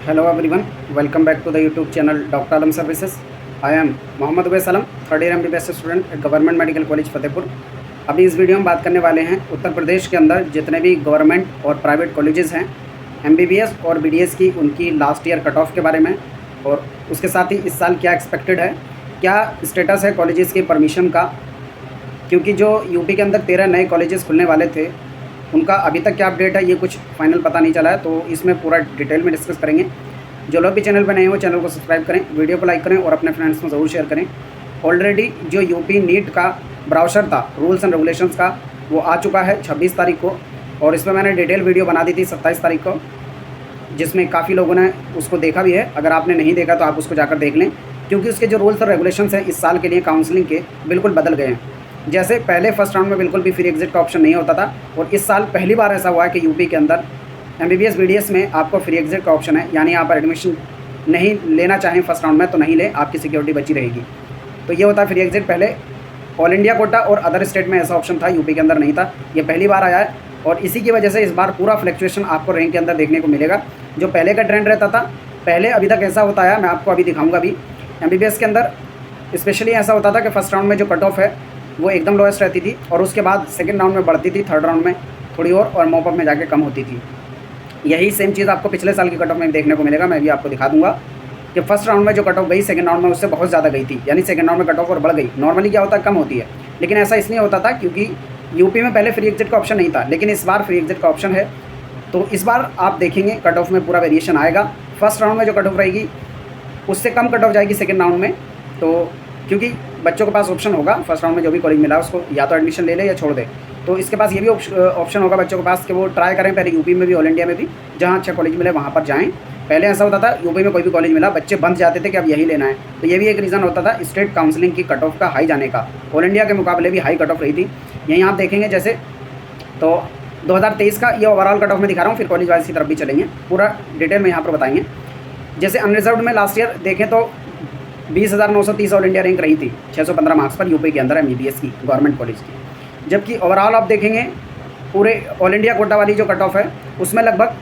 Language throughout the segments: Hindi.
Hello everyone, welcome back to the YouTube channel Dr. Alam Services. I am Mohammad Uvais Alam, third year MBBS student at government medical college Fatehpur. अभी इस वीडियो में बात करने वाले हैं उत्तर प्रदेश के अंदर जितने भी गवर्नमेंट और प्राइवेट कॉलेजेस हैं MBBS और BDS की, उनकी लास्ट ईयर कट ऑफ के बारे में, और उसके साथ ही इस साल क्या एक्सपेक्टेड है, क्या स्टेटस है कॉलेजेस की परमिशन का, क्योंकि जो यूपी के अंदर 13 नए कॉलेजेस खुलने वाले थे उनका अभी तक क्या अपडेट है ये कुछ फाइनल पता नहीं चला है। तो इसमें पूरा डिटेल में डिस्कस करेंगे। जो लोग भी चैनल पर नए हो चैनल को सब्सक्राइब करें, वीडियो को लाइक करें और अपने फ्रेंड्स में ज़रूर शेयर करें। ऑलरेडी जो यूपी नीट का ब्राउचर था रूल्स एंड रेगुलेशंस का, वो आ चुका है 26 तारीख को, और इसमें मैंने डिटेल वीडियो बना दी थी 27 तारीख को, जिसमें काफ़ी लोगों ने उसको देखा भी है। अगर आपने नहीं देखा तो आप उसको जाकर देख लें, क्योंकि उसके जो रूल्स और रेगुलेशंस हैं इस साल के लिए काउंसलिंग के बिल्कुल बदल गए हैं। जैसे पहले फर्स्ट राउंड में बिल्कुल भी फ्री एग्जिट का ऑप्शन नहीं होता था, और इस साल पहली बार ऐसा हुआ है कि यूपी के अंदर MBBS BDS में आपको फ्री एग्जिट का ऑप्शन है, यानी आप एडमिशन नहीं लेना चाहें फर्स्ट राउंड में तो नहीं ले, आपकी सिक्योरिटी बची रहेगी। तो ये होता है फ्री एग्जिट। पहले ऑल इंडिया कोटा और अदर स्टेट में ऐसा ऑप्शन था, यूपी के अंदर नहीं था, ये पहली बार आया है। और इसी की वजह से इस बार पूरा फ्लक्चुएशन आपको रैंक के अंदर देखने को मिलेगा। जो पहले का ट्रेंड रहता था, पहले अभी तक ऐसा होता है, मैं आपको अभी दिखाऊँगा। अभी MBBS के अंदर स्पेशली ऐसा होता था कि फर्स्ट राउंड में जो कट ऑफ है वो एकदम लोएस्ट रहती थी, और उसके बाद सेकंड राउंड में बढ़ती थी, थर्ड राउंड में थोड़ी और मॉपअप में जाके कम होती थी। यही सेम चीज़ आपको पिछले साल की कट ऑफ में देखने को मिलेगा। मैं भी आपको दिखा दूंगा कि फर्स्ट राउंड में जो कट ऑफ गई सेकंड राउंड में उससे बहुत ज़्यादा गई थी, यानी सेकंड राउंड में कट ऑफ और बढ़ गई। नॉर्मली क्या होता है, कम होती है, लेकिन ऐसा इसलिए होता था क्योंकि यूपी में पहले फ्री एग्जिट का ऑप्शन नहीं था, लेकिन इस बार फ्री एग्जिट का ऑप्शन है। तो इस बार आप देखेंगे कट ऑफ में पूरा वेरिएशन आएगा। फर्स्ट राउंड में जो कट ऑफ रहेगी उससे कम कट ऑफ जाएगी सेकेंड राउंड में, तो क्योंकि बच्चों के पास ऑप्शन होगा फर्स्ट राउंड में जो भी कॉलेज मिला उसको या तो एडमिशन ले ले या छोड़ दे। तो इसके पास ये भी ऑप्शन होगा बच्चों के पास कि वो ट्राई करें पहले यूपी में भी, ऑल इंडिया में भी, जहाँ अच्छा कॉलेज मिले वहाँ पर जाएँ। पहले ऐसा होता था यूपी में कोई भी कॉलेज मिला बच्चे बंद जाते थे कि अब यही लेना है। तो ये भी एक रीज़न होता था स्टेट काउंसलिंग की कट ऑफ का हाई जाने का। ऑल इंडिया के मुकाबले भी हाई कट ऑफ रही थी। यहीं आप देखेंगे जैसे तो 2023 का ये ओवरऑल कट ऑफ में दिखा रहा हूँ, फिर कॉलेज वाइज की तरफ भी चलेंगे, पूरा डिटेल में यहाँ पर बताएंगे। जैसे अनरिजर्व्ड में लास्ट ईयर देखें तो 20,930 ऑल इंडिया रैंक रही थी 615 मार्क्स पर यूपी के अंदर MBBS की गवर्नमेंट कॉलेज की। जबकि ओवरऑल आप देखेंगे पूरे ऑल इंडिया कोटा वाली जो कट ऑफ है उसमें लगभग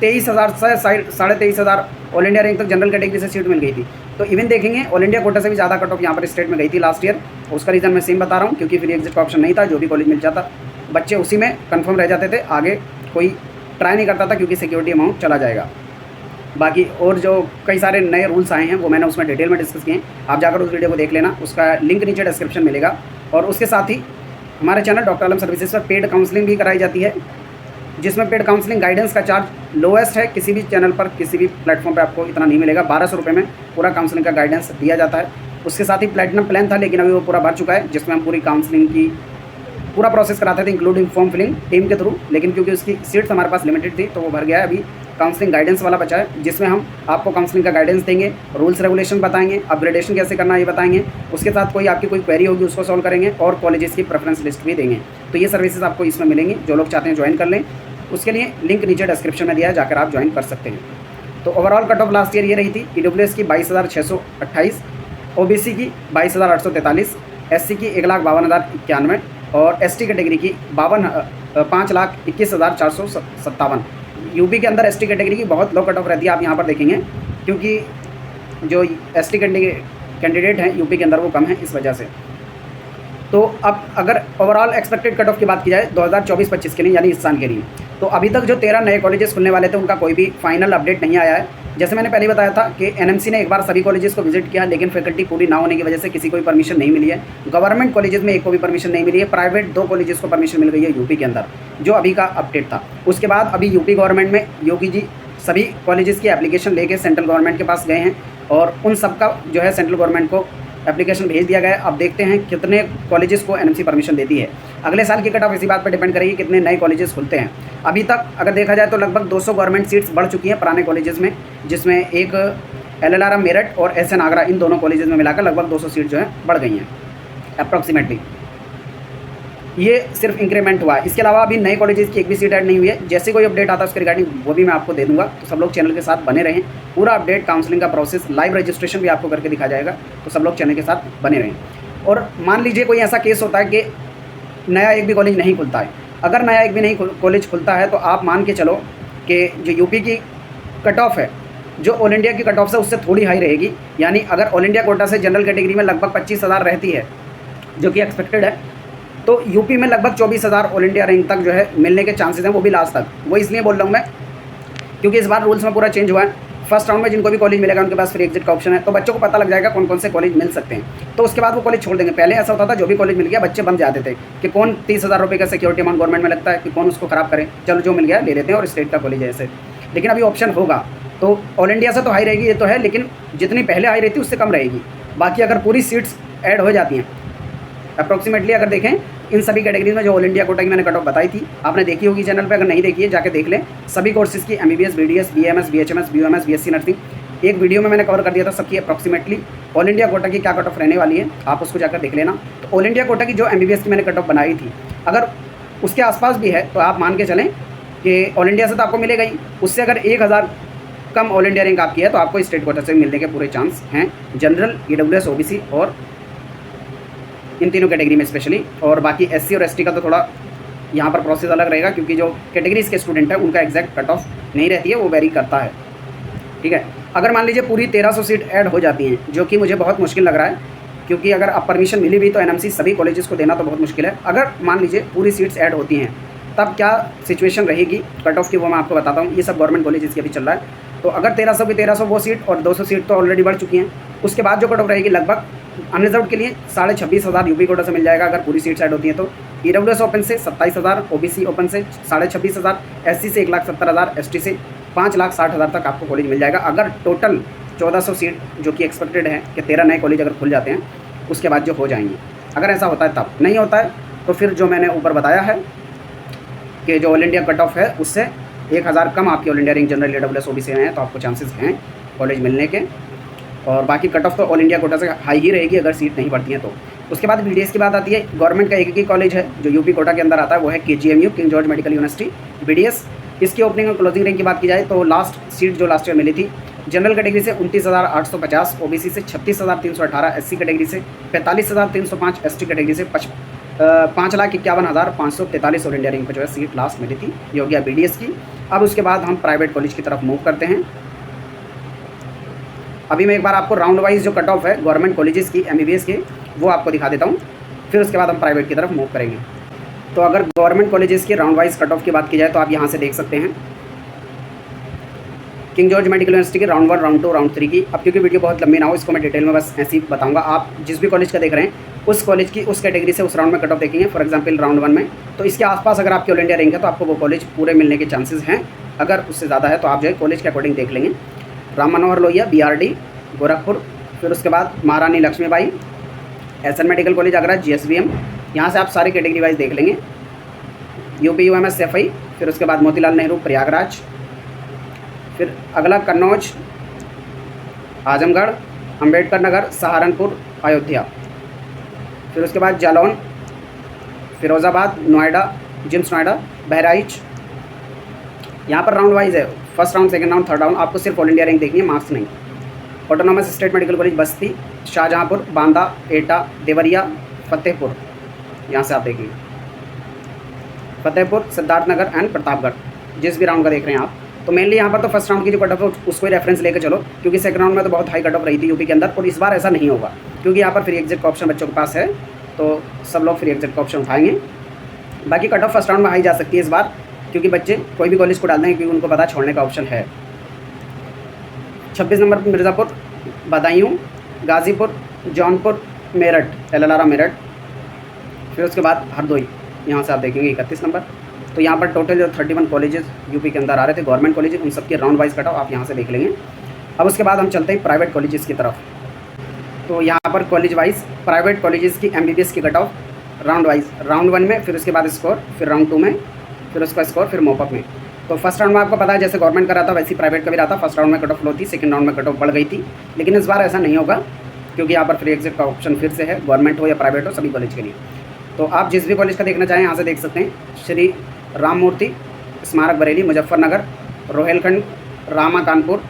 23,000 से 23,500 ऑल इंडिया रैंक तक जनरल कैटेगरी से सीट मिल गई थी। तो इवन देखेंगे ऑल इंडिया कोटा से भी ज़्यादा कट ऑफ यहाँ पर स्टेट में गई थी लास्ट ईयर। उसका रीज़न मैं सेम बता रहा हूँ, क्योंकि फ्री एग्जिट का ऑप्शन नहीं था, जो भी कॉलेज मिल जाता बच्चे उसी में कन्फर्म रह जाते थे, आगे कोई ट्राई नहीं करता था क्योंकि सिक्योरिटी अमाउंट चला जाएगा। बाकी और जो कई सारे नए रूल्स आए हैं वो मैंने उसमें डिटेल में डिस्कस किए हैं, आप जाकर उस वीडियो को देख लेना, उसका लिंक नीचे डिस्क्रिप्शन मिलेगा। और उसके साथ ही हमारे चैनल डॉक्टर आलम सर्विसेज पर पेड काउंसलिंग भी कराई जाती है, जिसमें पेड काउंसलिंग गाइडेंस का चार्ज लोएस्ट है। किसी भी चैनल पर किसी भी प्लेटफॉर्म पर आपको इतना नहीं मिलेगा। 1200 रुपये में पूरा काउंसलिंग का गाइडेंस दिया जाता है। उसके साथ ही प्लेटिनम प्लान था, लेकिन अभी वो पूरा भर चुका है, जिसमें हम पूरी काउंसलिंग की पूरा प्रोसेस कराते थे इंक्लूडिंग फॉर्म फिलिंग टीम के थ्रू, लेकिन क्योंकि उसकी सीट्स हमारे पास लिमिटेड थी तो वो भर गया है। अभी काउंसलिंग गाइडेंस वाला बचा है, जिसमें हम आपको काउंसलिंग का गाइडेंस देंगे, रूल्स रेगुलेशन बताएंगे, अपग्रेडेशन कैसे करना है ये बताएंगे, उसके साथ कोई आपकी कोई क्वेरी होगी उसको सॉल्व करेंगे, और कॉलेजेस की प्रेफरेंस लिस्ट भी देंगे। तो ये सर्विसेज आपको इसमें मिलेंगी। जो लोग चाहते हैं ज्वाइन कर लें, उसके लिए लिंक नीचे डिस्क्रिप्शन में दिया है, जाकर आप ज्वाइन कर सकते हैं। तो overall cut off last year ये रही थी। EWS की 22,628, OBC की 22,843, SC की 1,52,091 और ST कैटेगरी की 5,21,457। यूपी के अंदर ST कैटेगरी की बहुत लो कट ऑफ रहती है, आप यहाँ पर देखेंगे, क्योंकि जो ST कैंडिडेट हैं यूपी के अंदर वो कम है इस वजह से। तो अब अगर ओवरऑल एक्सपेक्टेड कट ऑफ की बात की जाए 2024-25 के लिए, यानी इस साल के लिए, तो अभी तक जो 13 नए कॉलेजेस खुलने वाले थे उनका कोई भी फाइनल अपडेट नहीं आया है। जैसे मैंने पहले बताया था कि NMC ने एक बार सभी कॉलेजेस को विजिट किया, लेकिन फैकल्टी पूरी ना होने की वजह से किसी को भी परमिशन नहीं मिली है। गवर्नमेंट कॉलेजेस में एक को भी परमिशन नहीं मिली है। प्राइवेट 2 कॉलेजेस को परमिशन मिल गई है यूपी के अंदर, जो अभी का अपडेट था। उसके बाद अभी यूपी गवर्नमेंट में योगी जी सभी कॉलेजेस की एप्लीकेशन लेके सेंट्रल गवर्नमेंट के पास गए हैं, और उन सब का जो है सेंट्रल गवर्नमेंट को एप्लीकेशन भेज दिया गया है। अब देखते हैं कितने कॉलेजेस को NMC परमिशन देती है। अगले साल की कट ऑफ इसी बात पर डिपेंड करेगी कितने नए कॉलेजेस खुलते हैं। अभी तक अगर देखा जाए तो लगभग 200 गवर्नमेंट सीट्स बढ़ चुकी हैं पुराने कॉलेजेस में, जिसमें एक LLRM मेरठ और SN आगरा, इन दोनों कॉलेजेस में मिलाकर लगभग 200 सीट जो है बढ़ गई हैं अप्रॉक्सीमेटली। ये सिर्फ इंक्रीमेंट हुआ है, इसके अलावा अभी नए कॉलेजेस की एक भी सीट ऐड नहीं हुई है। जैसे कोई अपडेट आता है उसके रिगार्डिंग वो भी मैं आपको दे दूंगा। तो सब लोग चैनल के साथ बने रहें, पूरा अपडेट काउंसलिंग का प्रोसेस, लाइव रजिस्ट्रेशन भी आपको करके दिखा जाएगा। तो सब लोग चैनल के साथ बने रहें। और मान लीजिए कोई ऐसा केस होता है कि नया एक भी कॉलेज नहीं खुलता है, अगर नया एक भी नहीं कॉलेज खुलता है तो आप मान के चलो कि जो यूपी की कट ऑफ है जो ऑल इंडिया की कट ऑफ है उससे थोड़ी हाई रहेगी। यानी अगर ऑल इंडिया कोटा से जनरल कैटेगरी में लगभग 25,000 रहती है, जो कि एक्सपेक्टेड है, तो यूपी में लगभग 24,000 ऑल इंडिया रैंक तक जो है मिलने के चांसेस हैं, वो भी लास्ट तक। वो इसलिए बोल रहा हूँ मैं क्योंकि इस बार रूल्स में पूरा चेंज हुआ है। फर्स्ट राउंड में जिनको भी कॉलेज मिलेगा उनके पास फ्री एग्जिट का ऑप्शन है, तो बच्चों को पता लग जाएगा कौन कौन से कॉलेज मिल सकते हैं, तो उसके बाद वो कॉलेज छोड़ देंगे। पहले ऐसा होता था जो भी कॉलेज मिल गया बच्चे बन जाते थे कि कौन 30,000 रुपये का सिक्योरिटी अमाउंट गवर्नमेंट में लगता है कि कौन उसको खराब करे, चलो जो मिल गया ले लेते हैं और स्टेट का कॉलेज है ऐसे। लेकिन अभी ऑप्शन होगा, तो ऑल इंडिया से तो हाई रहेगी ये तो है, लेकिन जितनी पहले हाई रहती है उससे कम रहेगी। बाकी अगर पूरी सीट्स ऐड हो जाती हैं अप्रॉक्सीमेटली, अगर देखें इन सभी कैटेगरीज में जो ऑल इंडिया कोटा की मैंने कट ऑफ बताई थी, आपने देखी होगी चैनल पे, अगर नहीं देखी है जाके देख लें। सभी कोर्सेज की MBBS, BDS, BAMS, BHMS, BOMS, BSc nursing एक वीडियो में मैंने कवर कर दिया था सबकी अप्रॉक्सीमेटली ऑल इंडिया कोटा की क्या कट ऑफ रहने वाली है, आप उसको जाकर देख लेना। तो ऑल इंडिया कोटा की जो MBBS की मैंने कट ऑफ बनाई थी, अगर उसके आसपास भी है तो आप मान के चलें कि ऑल इंडिया से तो आपको मिलेगा ही, उससे अगर 1,000 कम ऑल इंडिया रैंक आपकी है तो आपको स्टेट कोटा से मिलने के पूरे चांस हैं, जनरल, EWS, OBC और इन तीनों कैटेगरी में स्पेशली। और बाकी SC और ST का तो थोड़ा यहाँ पर प्रोसेस अलग रहेगा, क्योंकि जो कैटेगरीज के स्टूडेंट हैं उनका एग्जैक्ट कट ऑफ नहीं रहती है, वो वेरी करता है। ठीक है, अगर मान लीजिए पूरी 1300 सीट ऐड हो जाती हैं, जो कि मुझे बहुत मुश्किल लग रहा है, क्योंकि अगर अब परमिशन मिली भी तो NMC सभी कॉलेजेस को देना तो बहुत मुश्किल है। अगर मान लीजिए पूरी सीट्स ऐड होती हैं तब क्या सिचुएशन रहेगी कट ऑफ की, वो मैं आपको बताता हूँ। ये सब गवर्नमेंट कॉलेजेस के भी चल रहा है। तो अगर 1300 की 1300 वो सीट और 200 सीट तो ऑलरेडी बढ़ चुकी हैं, उसके बाद जो कट ऑफ रहेगी लगभग अनरिजर्व के लिए 26,500 यूपी कोटा से मिल जाएगा अगर पूरी सीट्स ऐड होती हैं तो। EWS ओपन से 27,000, OBC ओपन से 26,500, SC से 1,70,000, ST से 5,60,000 तक आपको कॉलेज मिल जाएगा। अगर टोटल 1400 सीट जो कि एक्सपेक्टेड है कि 13 नए कॉलेज अगर खुल जाते हैं उसके बाद जो हो जाएंगे, अगर ऐसा होता है तब। नहीं होता है तो फिर जो मैंने ऊपर बताया है कि जो ऑल इंडिया कट ऑफ है उससे 1,000 कम आपकी all India rank general, EWS, OBC में है तो आपको चांसेस हैं कॉलेज मिलने के। और बाकी कट ऑफ तो ऑल इंडिया कोटा से हाई ही रहेगी अगर सीट नहीं बढ़ती हैं तो। उसके बाद BDS की बात आती है। गवर्नमेंट का एक ही कॉलेज है जो यूपी कोटा के अंदर आता है, वो है KGMU, king George medical university BDS। इसकी ओपनिंग और क्लोजिंग रैंक की बात की जाए तो लास्ट सीट जो लास्ट ईयर मिली थी जनरल कैटेगरी से 29,850, OBC से 36,318, SC कैटेगरी से 45,305, ST कैटेगरी से 5,51,543 ऑल इंडिया रैंक पर जो है सीट लास्ट मिली थी, ये हो गया BDS की। अब उसके बाद हम प्राइवेट कॉलेज की तरफ मूव करते हैं। अभी मैं एक बार आपको राउंड वाइज जो कट ऑफ है गवर्नमेंट कॉलेजेस की MBBS के वो आपको दिखा देता हूँ, फिर उसके बाद हम प्राइवेट की तरफ मूव करेंगे। तो अगर गवर्नमेंट कॉलेजेस की राउंड वाइज कट ऑफ की बात की जाए तो आप यहाँ से देख सकते हैं किंग जॉर्ज मेडिकल यूनिवर्सिटी की राउंड 1, राउंड 2, राउंड 3 की। अब क्योंकि वीडियो बहुत लंबी ना हो इसको मैं डिटेल में बस ऐसे ही बताऊँगा। आप जिस भी कॉलेज का देख रहे हैं उस कॉलेज की उस कैटेगरी से उस राउंड में कट ऑफ देखेंगे। फॉर एग्जाम्पल राउंड 1 में तो इसके आसपास अगर आपकी ऑल इंडिया रैंक है तो आपको वो कॉलेज पूरे मिलने के चांसेस हैं। अगर उससे ज़्यादा है तो आप जो है कॉलेज के अकॉर्डिंग देख लेंगे। राम मनोहर लोहिया BRD गोरखपुर, फिर उसके बाद Maharani Laxmibai, SN medical college Agra GSVM, यहाँ से आप सारी कैटेगरी वाइज देख लेंगे। UPUMS सैफई, फिर उसके बाद मोतीलाल नेहरू प्रयागराज, फिर अगला कन्नौज, आजमगढ़, अंबेडकर नगर, सहारनपुर, अयोध्या, फिर उसके बाद जालौन, फिरोज़ाबाद, नोएडा, जिम्स नोएडा, बहराइच। यहाँ पर राउंड वाइज है, first round, second round, third round, आपको सिर्फ ऑल इंडिया रैंक देखनी है, मार्क्स नहीं। ऑटोनॉमस स्टेट मेडिकल कॉलेज बस्ती, शाहजहाँपुर, बांदा, एटा, देवरिया, फतेहपुर, यहाँ से आप देखेंगे फतेहपुर, सिद्धार्थनगर एंड प्रतापगढ़, जिस भी राउंड का देख रहे हैं आप। तो मेनली यहाँ पर तो फर्स्ट राउंड की जो कट ऑफ है उसको ही रेफरेंस लेकर चलो, क्योंकि सेकंड राउंड में तो बहुत हाई कट ऑफ रही थी यूपी के अंदर, और इस बार ऐसा नहीं होगा क्योंकि यहाँ पर फ्री एग्जिट का ऑप्शन बच्चों के पास है, तो सब लोग फ्री एग्जिट का ऑप्शन उठाएंगे। बाकी कट ऑफ फर्स्ट राउंड में हाई जा सकती है इस बार, क्योंकि बच्चे कोई भी कॉलेज को डाल देंगे क्योंकि उनको पता छोड़ने का ऑप्शन है। 26 नंबर पर मिर्ज़ापुर, बदायूं, गाज़ीपुर, जौनपुर, मेरठ, LLR मेरठ, फिर उसके बाद हरदोई, यहाँ से आप देखेंगे 31 नंबर। तो यहाँ पर टोटल जो 31 कॉलेजेस यूपी के अंदर आ रहे थे गवर्नमेंट कॉलेज, उन सबके राउंड वाइज कट ऑफ आप यहाँ से देख लेंगे। अब उसके बाद हम चलते हैं प्राइवेट कॉलेजेस की तरफ। तो यहाँ पर कॉलेज वाइज प्राइवेट कॉलेजेस की MBBS की cut off round wise, round 1 में, फिर उसके बाद स्कोर, फिर राउंड 2 में, फिर उसका स्कोर, फिर मॉपअप में। तो फर्स्ट राउंड में आपको पता है जैसे गवर्नमेंट का रहा था वैसे ही प्राइवेट का भी रहा था। फर्स्ट राउंड में कट ऑफ लो थी, सेकंड राउंड में कट ऑफ बढ़ गई थी, लेकिन इस बार ऐसा नहीं होगा क्योंकि यहाँ पर फ्री एग्जिट का ऑप्शन फिर से है, गवर्नमेंट हो या प्राइवेट हो सभी कॉलेज के लिए। तो आप जिस भी कॉलेज का देखना चाहें यहाँ से देख सकते हैं। श्री राम मूर्ति स्मारक बरेली, मुजफ्फरनगर, रोहेलखंड, रामा कानपुर,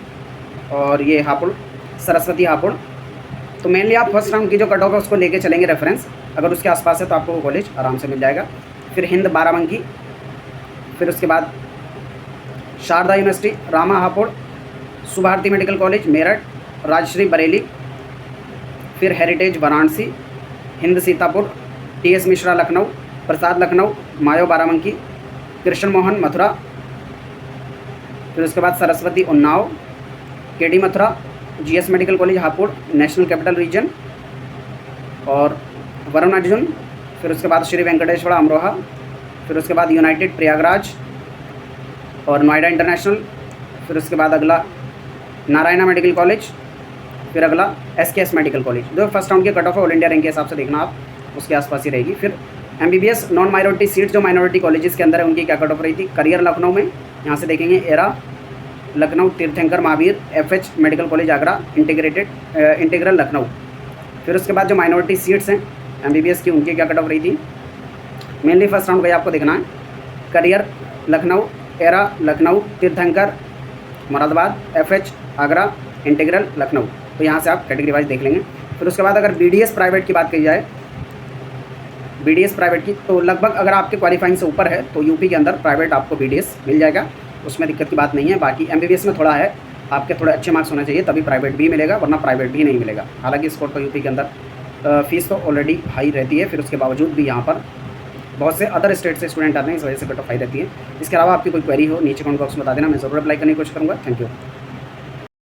और ये हापुड़, सरस्वती हापुड़। तो मेनली आप फर्स्ट राउंड की जो कट ऑफ है उसको लेके चलेंगे रेफरेंस, अगर उसके आसपास है तो आपको वो कॉलेज आराम से मिल जाएगा। फिर हिंद बाराबंकी, फिर उसके बाद Sharda university, Rama Hapur, Subharti medical college Meerut, Rajshree Bareilly, फिर heritage Varanasi, Hind Sitapur, TS Mishra Lucknow, Prasad Lucknow, Mayo Barabanki, Krishna Mohan Mathura, फिर उसके बाद Saraswati Unnao, KD Mathura, GS medical college Hapur, national capital region, और वरुण अर्जुन, फिर उसके बाद श्री वेंकटेश्वरा अमरोहा, फिर उसके बाद यूनाइटेड प्रयागराज और नोएडा इंटरनेशनल, फिर उसके बाद अगला नारायणा मेडिकल कॉलेज, फिर अगला एसकेएस मेडिकल कॉलेज। जो फर्स्ट राउंड के cut off all India rank के हिसाब से देखना आप, उसके आसपास ही रहेगी। फिर एमबीबीएस नॉन माइनॉरिटी सीट जो माइनॉरिटी कॉलेजेस के अंदर है उनकी क्या कट ऑफ रही थी। करियर लखनऊ में यहाँ से देखेंगे एरा लखनऊ, तीर्थंकर Mahavir, FH medical college Agra, integral Lucknow. फिर उसके बाद जो माइनॉरिटी सीट्स हैं एमबीबीएस की उनकी क्या कट ऑफ रही थी। मेनली फर्स्ट राउंड का आपको देखना है। करियर लखनऊ, एरा लखनऊ, तीर्थंकर मुरादाबाद, एफएच आगरा, इंटीग्रल लखनऊ। तो यहाँ से आप कैटेगरी वाइज देख लेंगे। फिर उसके बाद अगर बीडीएस प्राइवेट की बात की जाए, बीडीएस प्राइवेट की, तो लगभग अगर आपके क्वालिफाइंग से ऊपर है तो यूपी के अंदर प्राइवेट आपको बीडीएस मिल जाएगा, उसमें दिक्कत की बात नहीं है। बाकी एमबीबीएस में थोड़ा है, आपके थोड़े अच्छे मार्क्स होने चाहिए तभी प्राइवेट भी मिलेगा, वरना प्राइवेट भी नहीं मिलेगा। हालांकि स्कोर तो यूपी के अंदर फीस तो ऑलरेडी हाई रहती है, फिर उसके बावजूद भी यहाँ पर बहुत से अदर स्टेट से स्टूडेंट आते हैं, इस वजह से कट ऑफ हाई रहती है। इसके अलावा आपकी कोई क्वेरी हो नीचे कमेंट बॉक्स में बता देना, मैं ज़रूर अप्लाई करने की कोशिश करूँगा। Thank you.